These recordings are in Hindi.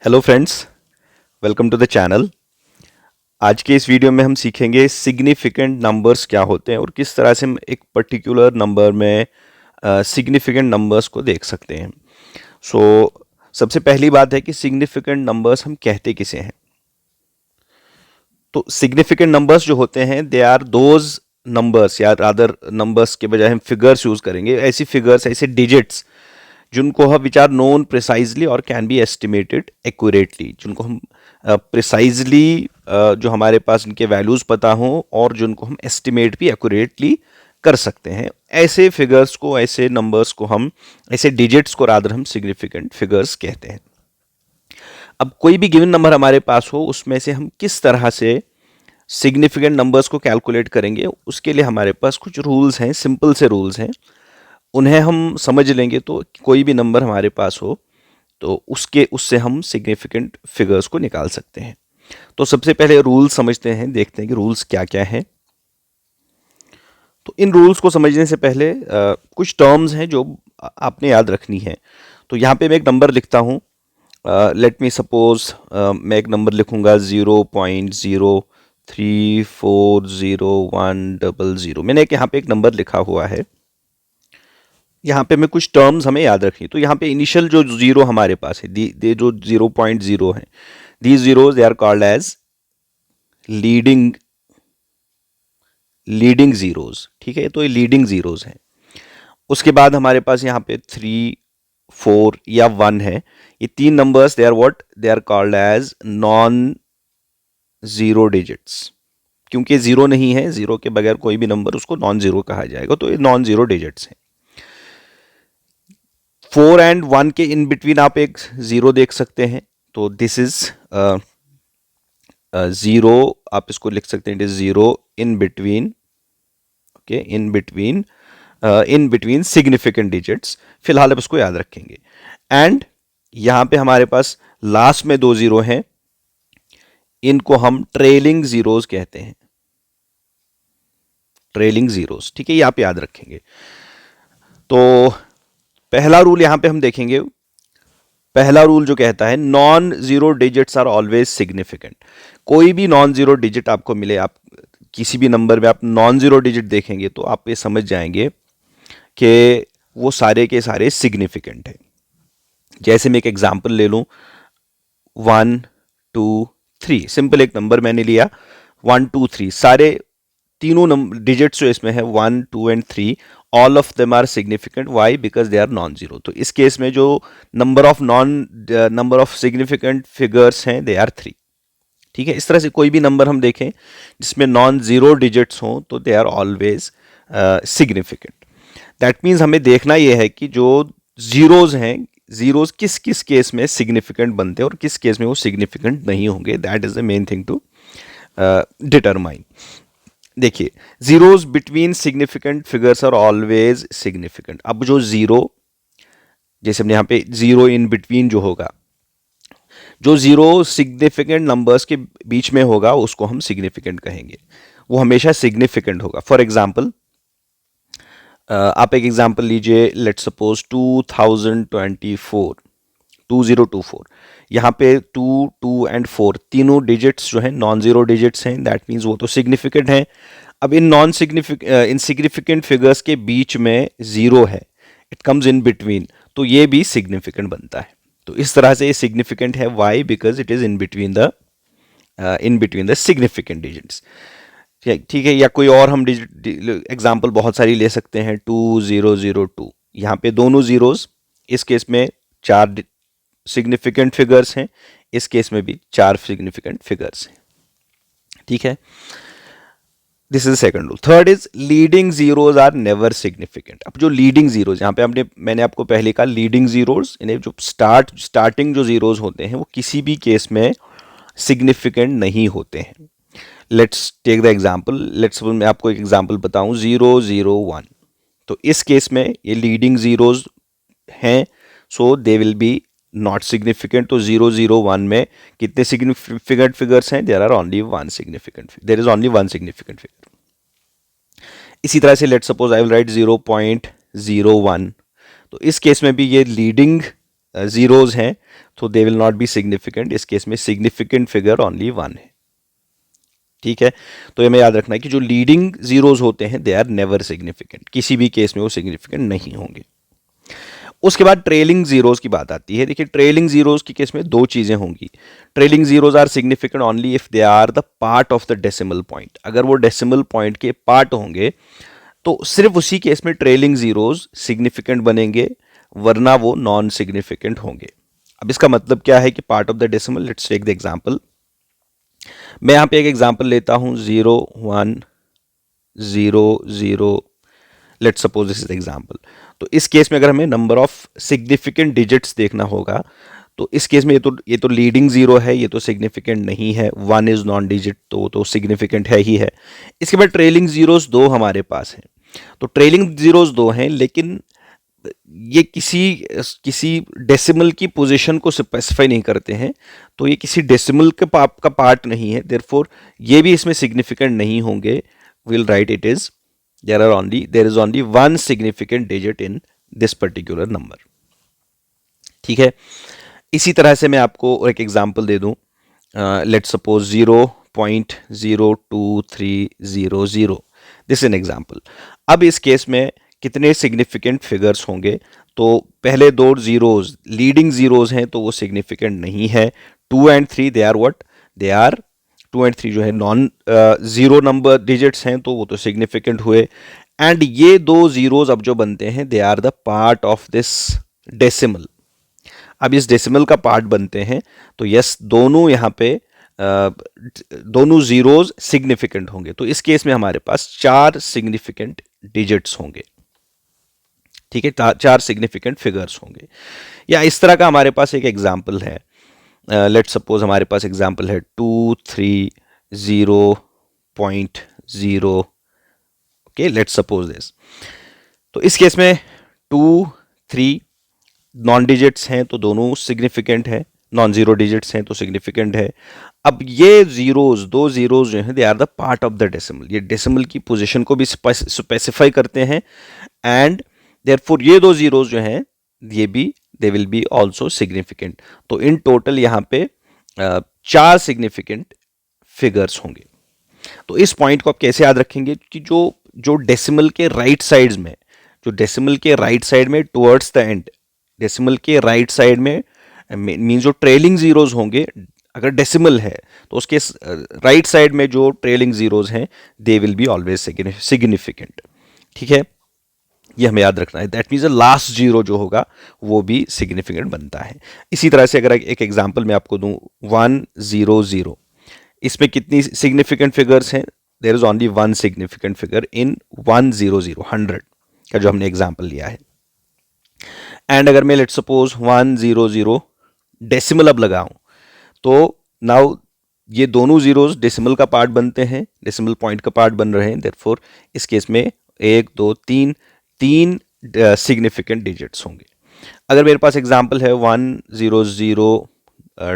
Hello friends, welcome to the channel. आज के इस वीडियो में हम सीखेंगे सिग्निफिकेंट नंबर्स क्या होते हैं और किस तरह से हम एक पर्टिकुलर नंबर में सिग्निफिकेंट नंबर्स को देख सकते हैं। सबसे पहली बात है कि सिग्निफिकेंट नंबर्स हम कहते किसे हैं। तो सिग्निफिकेंट नंबर्स जो होते हैं दे आर दोज नंबर्स, या अदर नंबर्स के बजाय हम फिगर्स यूज करेंगे, ऐसी फिगर्स, ऐसे डिजिट्स जिनको हम विच आर नोन प्रिसाइजली और कैन बी एस्टिमेटेड एक्यूरेटली, जिनको हम प्रिसाइजली जो हमारे पास इनके वैल्यूज पता हों और जिनको हम एस्टिमेट भी एक्यूरेटली कर सकते हैं, ऐसे फिगर्स को, ऐसे नंबर्स को हम, ऐसे डिजिट्स को रादर हम सिग्निफिकेंट फिगर्स कहते हैं। अब कोई भी गिवन नंबर हमारे पास हो, उसमें से हम किस तरह से सिग्निफिकेंट नंबर्स को कैलकुलेट करेंगे, उसके लिए हमारे पास कुछ रूल्स हैं, सिंपल से रूल्स हैं। उन्हें हम समझ लेंगे तो कोई भी नंबर हमारे पास हो तो उससे हम सिग्निफिकेंट फिगर्स को निकाल सकते हैं। तो सबसे पहले रूल्स समझते हैं, देखते हैं कि रूल्स क्या क्या हैं। तो इन रूल्स को समझने से पहले कुछ टर्म्स हैं जो आपने याद रखनी है। तो यहाँ पे मैं एक नंबर लिखता हूँ। लेट मी सपोज मैं एक नंबर लिखूंगा 0.0340100। मैंने यहाँ पे एक नंबर लिखा हुआ है। यहाँ पे मैं कुछ टर्म्स हमें याद रखनी। तो यहाँ पे इनिशियल जो जीरो हमारे पास है, दे जो 0.0 है, these zeros they are called as leading leading zeros. ठीक है, तो ये लीडिंग जीरोज हैं। उसके बाद हमारे पास यहाँ पे 3, 4 या 1 है। ये तीन numbers they are what, they are called as non zero digits. क्योंकि जीरो नहीं है, जीरो के बगैर कोई भी नंबर, उसको नॉन जीरो कहा जाएगा, तो ये नॉन जीरो डिजिट्स हैं। 4 एंड 1 के इन बिटवीन आप एक जीरो देख सकते हैं, तो दिस इज जीरो। आप इसको लिख सकते हैं, it is zero in between, okay, in between significant digits. फिलहाल आप इसको याद रखेंगे। एंड यहां पे हमारे पास लास्ट में दो जीरो हैं, इनको हम ट्रेलिंग जीरोज कहते हैं, ट्रेलिंग जीरोज। ठीक है, ये आप याद रखेंगे। तो पहला रूल यहां पे हम देखेंगे। पहला रूल जो कहता है non zero digits are always significant. कोई भी नॉन जीरो डिजिट आपको मिले, आप किसी भी नंबर में आप नॉन जीरो डिजिट देखेंगे तो आप ये समझ जाएंगे कि वो सारे के सारे सिग्निफिकेंट है। जैसे मैं एक एग्जांपल ले लूं, 1, 2, 3, सिंपल एक नंबर मैंने लिया 1, 2, 3, सारे तीनों डिजिट्स जो इसमें है 1, 2 and 3, all of them are significant. Why? Because they are non zero. तो इस केस में जो नंबर ऑफ सिग्निफिकेंट फिगर्स हैं दे आर 3। ठीक है, इस तरह से कोई भी नंबर हम देखें जिसमें नॉन जीरो डिजिट्स हों तो they are always significant. That means हमें देखना यह है कि जो जीरोज हैं, जीरोज किस किस केस में सिग्निफिकेंट बनते हैं और किस केस में वो सिग्निफिकेंट नहीं होंगे। That is the main thing to determine. देखिए, zeros between significant figures are always significant. अब जो जीरो, जैसे हमने यहाँ पे जीरो इन बिटवीन जो होगा, जो जीरो सिग्निफिकेंट नंबर्स के बीच में होगा उसको हम सिग्निफिकेंट कहेंगे, वो हमेशा सिग्निफिकेंट होगा। फॉर एग्जाम्पल, आप एक एग्जाम्पल लीजिए, लेट सपोज 2024, 2024। यहाँ पे 2, 2 एंड 4 तीनों डिजिट्स जो हैं नॉन जीरो डिजिट्स हैं। दैट मीन्स वो तो सिग्निफिकेंट हैं। अब इन सिग्निफिकेंट फिगर्स के बीच में जीरो है, इट कम्स इन बिटवीन, तो ये भी सिग्निफिकेंट बनता है। तो इस तरह से ये सिग्निफिकेंट है। Why? Because it is in between the significant digits. ठीक है, या कोई और हम एग्जाम्पल बहुत सारी ले सकते हैं। 2002, यहाँ पे दोनों जीरोस, इस केस में चार सिग्निफिकेंट फिगर्स हैं, इस केस में भी चार सिग्निफिकेंट फिगर्स हैं। ठीक है, this is second rule. Third is leading zeros are never significant. अब जो लीडिंग जीरोज, यहाँ पे मैंने आपको पहले कहा लीडिंग जीरोज, यानी जो स्टार्टिंग जो जीरोज होते हैं वो किसी भी केस में सिग्निफिकेंट नहीं होते हैं। Let's take the example. Let's suppose मैं आपको एक एग्जाम्पल बताऊं, 001। तो इस केस में ये लीडिंग जीरोज हैं, so they will be not significant. तो 001 में कितने सिग्निफिकेंट फिगर्स हैं? There is only one significant figure. इसी तरह से let's suppose I will write 0.01। तो इस केस में भी ये लीडिंग जीरोज हैं तो दे विल नॉट बी सिग्निफिकेंट। इस केस में सिग्निफिकेंट फिगर ओनली 1 है। ठीक है, तो ये हमें याद रखना है कि जो लीडिंग जीरोज होते हैं दे आर नेवर सिग्निफिकेंट, किसी भी केस में वो सिग्निफिकेंट नहीं होंगे। उसके बाद ट्रेलिंग जीरोज की बात आती है। देखिए ट्रेलिंग जीरोज की केस में दो चीजें होंगी। Trailing zeros are significant only if they are the part of the decimal point. अगर वो डेसिमल पॉइंट के पार्ट होंगे तो सिर्फ उसी केस में ट्रेलिंग जीरोज सिग्निफिकेंट बनेंगे, वरना वो नॉन सिग्निफिकेंट होंगे। अब इसका मतलब क्या है कि part of the decimal, let's take the example. मैं यहां पे एक एग्जांपल लेता हूं 0 1 0 0, let's suppose this is example. तो इस केस में अगर हमें नंबर ऑफ सिग्निफिकेंट डिजिट्स देखना होगा तो इस केस में ये तो लीडिंग जीरो है, ये तो सिग्निफिकेंट नहीं है। 1 इज नॉन डिजिट तो सिग्निफिकेंट है ही है। इसके बाद ट्रेलिंग जीरोस दो हमारे पास हैं। तो ट्रेलिंग जीरोस दो हैं, लेकिन ये किसी किसी डेसिमल की पोजीशन को स्पेसिफाई नहीं करते हैं, तो ये किसी डेसिमल का पार्ट नहीं है, देयरफॉर ये भी इसमें सिग्निफिकेंट नहीं होंगे। Will right it is there is only one significant digit in this particular number. ठीक है, इसी तरह से मैं आपको एक एग्जांपल दे दूं। Let's suppose 0.02300, this an example. अब इस केस में कितने सिग्निफिकेंट फिगर्स होंगे? तो पहले दो जीरोज लीडिंग जीरोज हैं तो वो सिग्निफिकेंट नहीं है। 2 and 3 they are what? They are 2 and 3 जो है नॉन जीरो नंबर डिजिट्स हैं, तो वो तो सिग्निफिकेंट हुए। एंड ये दो जीरोज अब जो बनते हैं they are the part of this decimal. अब इस डेसिमल का पार्ट बनते हैं, तो यस दोनों यहाँ पे दोनों जीरोज सिग्निफिकेंट होंगे। तो इस केस में हमारे पास 4 सिग्निफिकेंट डिजिट्स होंगे। ठीक है, 4 सिग्निफिकेंट फिगर्स होंगे। या इस तरह का हमारे पास एक एग्जाम्पल है। लेट्स सपोज हमारे पास एग्जाम्पल है 230.0। Okay, let's suppose this. तो इस केस में 2 3 नॉन डिजिट्स हैं तो दोनों सिग्निफिकेंट है, नॉन जीरो डिजिट्स हैं तो सिग्निफिकेंट है। अब ये जीरोज, दो जीरोज जो हैं they are the part of the decimal, ये डेसिमल की पोजीशन को भी स्पेसिफाई करते हैं। एंड देयरफॉर ये दो जीरोज जो हैं ये भी दे विल बी आल्सो सिग्निफिकेंट। तो इन टोटल यहाँ पे 4 सिग्निफिकेंट फिगर्स होंगे। तो इस पॉइंट को आप कैसे याद रखेंगे कि जो डेसिमल के राइट साइड्स में, जो डेसिमल के राइट साइड में टुवर्ड्स द एंड, डेसिमल के राइट साइड में मीन जो ट्रेलिंग जीरोज होंगे, अगर डेसिमल है तो उसके राइट साइड में जो ट्रेलिंग जीरोज हैं they will be always significant. ठीक है, ये हमें याद रखना है। दैट मीन्स लास्ट जीरो जो होगा वो भी सिग्निफिकेंट बनता है। इसी तरह से अगर एक एग्जांपल मैं आपको दूं 100, इसमें कितनी सिग्निफिकेंट फिगर्स हैं? There is only one significant figure in 100, 100 का जो हमने एग्जांपल लिया है। एंड अगर मैं लेट्स सपोज 100 डेसिमल अब लगाऊं, तो नाउ ये दोनों जीरोज डेसिमल का पार्ट बनते हैं, डेसिमल पॉइंट का पार्ट बन रहे हैं। देयरफॉर इस केस में 1 2 3 तीन सिग्निफिकेंट डिजिट्स होंगे। अगर मेरे पास एग्जांपल है 100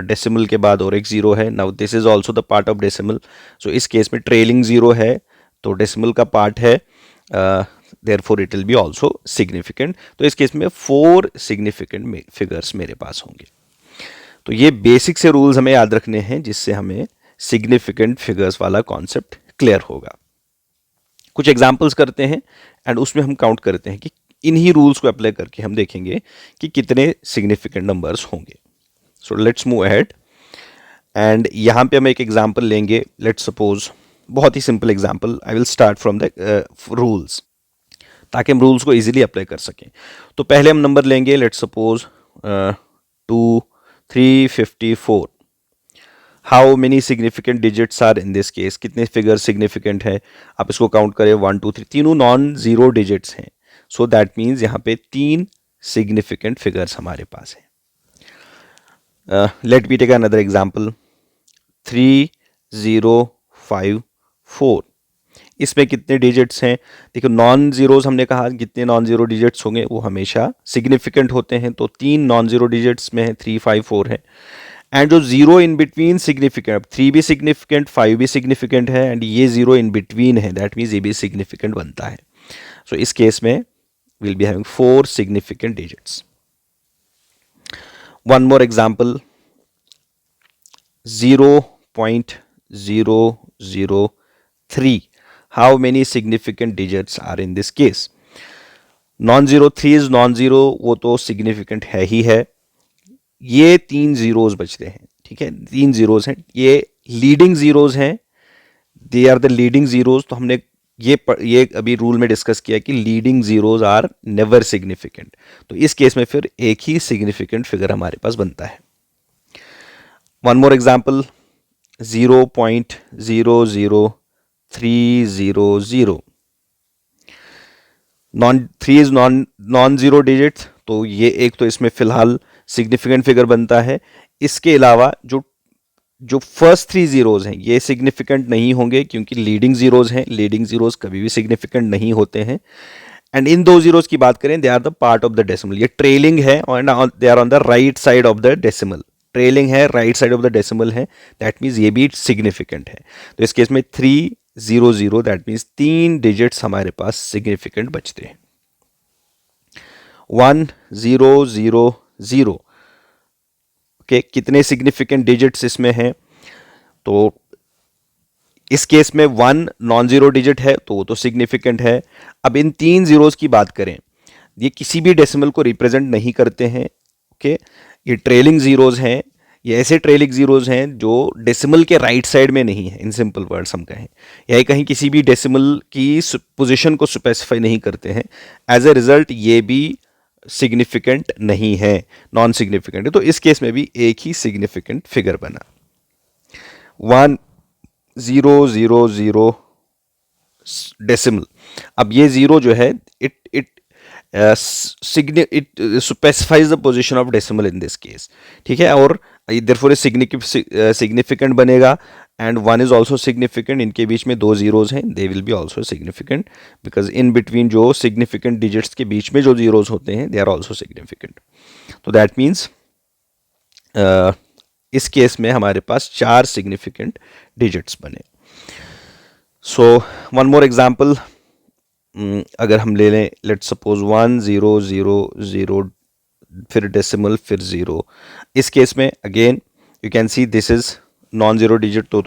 डेसिमल के बाद और एक जीरो है, now this is also the part of decimal. So इस केस में ट्रेलिंग जीरो है तो डेसिमल का पार्ट है, therefore it will be also significant. तो इस केस में 4 सिग्निफिकेंट फिगर्स मेरे पास होंगे। तो ये बेसिक से रूल्स हमें याद रखने हैं जिससे हमें सिग्निफिकेंट फिगर्स वाला कॉन्सेप्ट क्लियर होगा। कुछ एग्जांपल्स करते हैं एंड उसमें हम काउंट करते हैं कि इन्हीं रूल्स को अप्लाई करके हम देखेंगे कि कितने सिग्निफिकेंट नंबर्स होंगे। So let's move ahead and यहाँ पे हम एक एग्जांपल लेंगे। लेट्स सपोज, बहुत ही simple example, I will start from the rules ताकि हम रूल्स को इजीली अप्लाई कर सकें। तो पहले हम नंबर लेंगे, let's suppose 354। How many significant digits are in this case? कितने फिगर सिग्निफिकेंट है? आप इसको काउंट करें 1 2 3, तीनों नॉन जीरो डिजिट्स हैं। सो दैट मीन्स यहाँ पे 3 सिग्निफिकेंट फिगर्स हमारे पास हैं। Let me take another example 3054। इसमें कितने डिजिट्स हैं? देखो नॉन जीरोज हमने कहा कितने नॉन जीरो डिजिट्स होंगे, वो हमेशा सिग्निफिकेंट होते हैं। तो 3 नॉन जीरो डिजिट्स में है 354 है। एंड जो जीरो इन बिटवीन सिग्निफिकेंट, 3 भी सिग्निफिकेंट 5 भी सिग्निफिकेंट है एंड ये जीरो इन बिटवीन है, दैट मीन्स ये भी सिग्निफिकेंट बनता है। सो इस केस में will be having 4 significant digits. One more example 0.003. How many significant digits are in this case? Non zero, three is non zero, वो तो सिग्निफिकेंट है ही है। ये तीन जीरोज बचते हैं, ठीक है, तीन जीरोज हैं, ये लीडिंग जीरोज हैं, they are the leading zeros. तो हमने ये अभी रूल में डिस्कस किया कि leading zeros are never significant. तो इस केस में फिर एक ही सिग्निफिकेंट फिगर हमारे पास बनता है। One more example 0.00300। Three is non zero digit, तो ये एक तो इसमें फिलहाल सिग्निफिकेंट फिगर बनता है। इसके अलावा जो फर्स्ट थ्री जीरोज हैं ये सिग्निफिकेंट नहीं होंगे क्योंकि लीडिंग जीरोज हैं, लीडिंग जीरोज कभी भी सिग्निफिकेंट नहीं होते हैं। एंड इन दो जीरोज की बात करें, they are the part of the decimal, ये ट्रेलिंग है और they are on the right side of the decimal, trailing है, right side of the decimal है, दैट मीन्स ये भी सिग्निफिकेंट है। तो इस केस में 300, दैट मीन्स तीन डिजिट्स हमारे पास सिग्निफिकेंट बचते हैं। 1000, ओके, कितने सिग्निफिकेंट डिजिट्स इसमें हैं? तो इस केस में 1 नॉन जीरो डिजिट है तो वो तो सिग्निफिकेंट है। अब इन तीन जीरोस की बात करें, ये किसी भी डेसिमल को रिप्रेजेंट नहीं करते हैं, ओके, ये ट्रेलिंग जीरोज हैं, ये ऐसे ट्रेलिंग जीरोज हैं जो डेसिमल के राइट साइड में नहीं है, इन सिंपल वर्ड्स हम कहें, या कहीं किसी भी डेसिमल की पोजीशन को स्पेसिफाई नहीं करते हैं। एज ए रिजल्ट ये भी सिग्निफिकेंट नहीं है, नॉन सिग्निफिकेंट है। तो इस केस में भी एक ही सिग्निफिकेंट फिगर बना। 1000 डेसिमल। अब ये जीरो जो है it specifies the position of decimal in this case, ठीक है, और देयरफॉर सिग्निफिकेंट बनेगा। एंड 1 इज ऑल्सो सिग्निफिकेंट, इनके बीच में दो जीरोज हैं, they will be also significant because in between जो सिग्निफिकेंट डिजिट्स के बीच में जो जीरोज होते हैं दे आर ऑल्सो सिग्निफिकेंट। तो दैट मीन्स इस केस में हमारे पास चार सिग्निफिकेंट डिजिट्स बने। सो वन मोर एग्जाम्पल, अगर हम ले लें, लेट्स सपोज 1000, फिर डेसिमल, फिर जीरो। इस केस में again you can see this is non zero digit, तो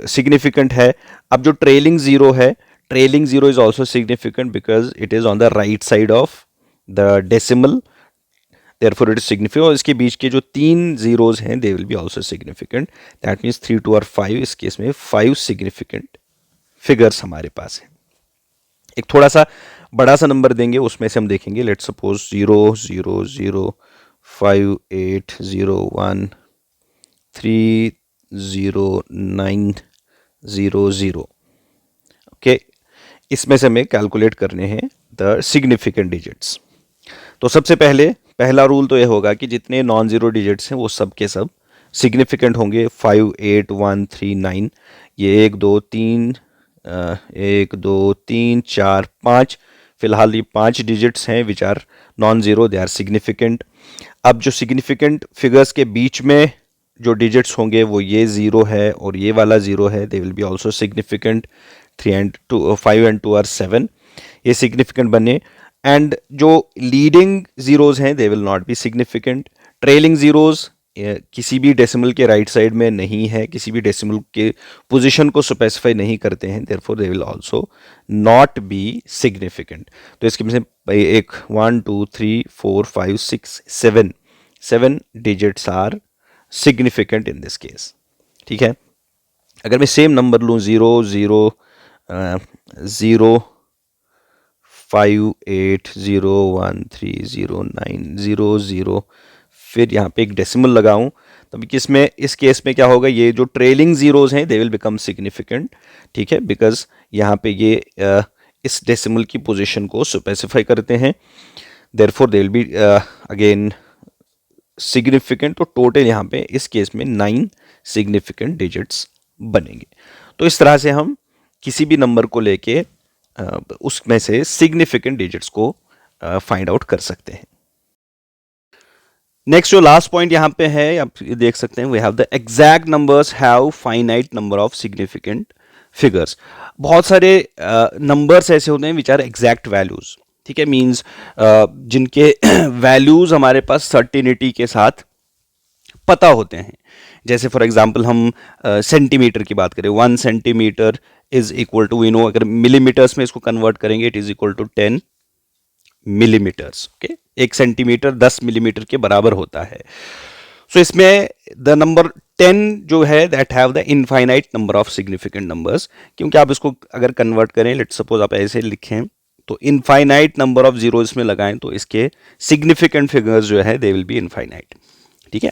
सिग्निफिकेंट है। अब जो ट्रेलिंग जीरो है, trailing zero is also significant because it is on the right side of the decimal, therefore it is significant। और इसके बीच के जो तीन जीरोज हैं they will be also significant, that means 3 2 और 5। इस केस में 5 सिग्निफिकेंट फिगर्स हमारे पास है। एक थोड़ा सा बड़ा सा नंबर देंगे, उसमें से हम देखेंगे, लेट्स सपोज 0005801309000। ओके, इसमें से हमें कैलकुलेट करने हैं द सिग्निफिकेंट डिजिट्स। तो सबसे पहला रूल तो यह होगा कि जितने नॉन जीरो डिजिट्स हैं वो सब के सब सिग्निफिकेंट होंगे। 5 8 1 3 9, ये 1 2 3 4 5, फिलहाल ये 5 डिजिट्स हैं which are non zero, they are significant. अब जो सिग्निफिकेंट फिगर्स के बीच में जो डिजिट्स होंगे वो ये जीरो है और ये वाला जीरो है, they will be also significant. 5 and 2 are 7, ये सिग्निफिकेंट बने। एंड जो लीडिंग जीरोज हैं they will not be significant. Trailing zeros किसी भी डेसिमल के राइट साइड में नहीं है, किसी भी डेसिमल के पोजीशन को स्पेसिफाई नहीं करते हैं, therefore they will also not be significant. तो इसके में से एक 1 2 3 4 5 6 7 digits are significant in this case, ठीक है। अगर मैं सेम नंबर लूँ 0 फिर यहाँ पे एक डेसिमल लगाऊं, तब इस केस में क्या होगा, ये जो ट्रेलिंग जीरोज हैं दे विल बिकम सिग्निफिकेंट, ठीक है, बिकॉज यहाँ पे ये इस डेसिमल की पोजीशन को स्पेसिफाई करते हैं, therefore they will be again significant. तो टोटल यहाँ पे इस केस में 9 सिग्निफिकेंट डिजिट्स बनेंगे। तो इस तरह से हम किसी भी नंबर को लेके उसमें से सिग्निफिकेंट डिजिट्स को फाइंड आउट कर सकते हैं। नेक्स्ट जो लास्ट पॉइंट यहाँ पे है, आप देख सकते हैं, we have the exact numbers have finite number of significant figures. बहुत सारे नंबर्स ऐसे होते हैं विच आर एग्जैक्ट वैल्यूज, ठीक है, मीन्स जिनके वैल्यूज हमारे पास सर्टिनिटी के साथ पता होते हैं। जैसे फॉर एग्जांपल हम सेंटीमीटर की बात करें, 1 centimetre is equal to, we know, अगर मिलीमीटर्स में इसको कन्वर्ट करेंगे it is equal to 10 millimetres. Okay, 1 centimetre 10 millimetre के बराबर होता है। सो इसमें द नंबर 10 जो है that have the infinite number of significant numbers, क्योंकि आप इसको अगर कन्वर्ट करें, लेट सपोज आप ऐसे लिखें तो इनफाइनाइट नंबर ऑफ जीरो इसमें लगाएं तो इसके सिग्निफिकेंट फिगर्स जो है दे विल बी इनफाइनाइट। ठीक है,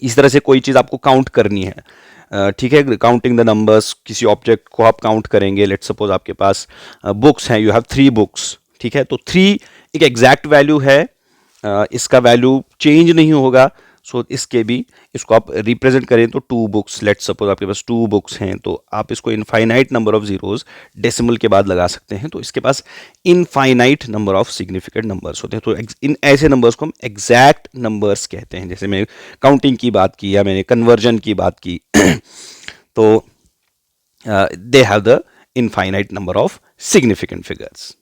इस तरह से कोई चीज़ आपको काउंट करनी है, ठीक है, काउंटिंग द नंबर्स, किसी ऑब्जेक्ट को आप काउंट करेंगे, लेट सपोज आपके पास बुक्स हैं, यू हैव 3 बुक्स। ठीक है, तो 3 एक एग्जैक्ट वैल्यू है, इसका वैल्यू चेंज नहीं होगा। सो इसके भी इसको आप रिप्रेजेंट करें तो 2 बुक्स, लेट सपोज आपके पास 2 बुक्स हैं, तो आप इसको infinite number of zeros decimal के बाद लगा सकते हैं, तो इसके पास infinite number of significant numbers होते हैं। तो इन ऐसे नंबर्स को हम एग्जैक्ट नंबर्स कहते हैं। जैसे मैं काउंटिंग की बात की या मैंने कन्वर्जन की बात की तो they have the infinite number of significant figures.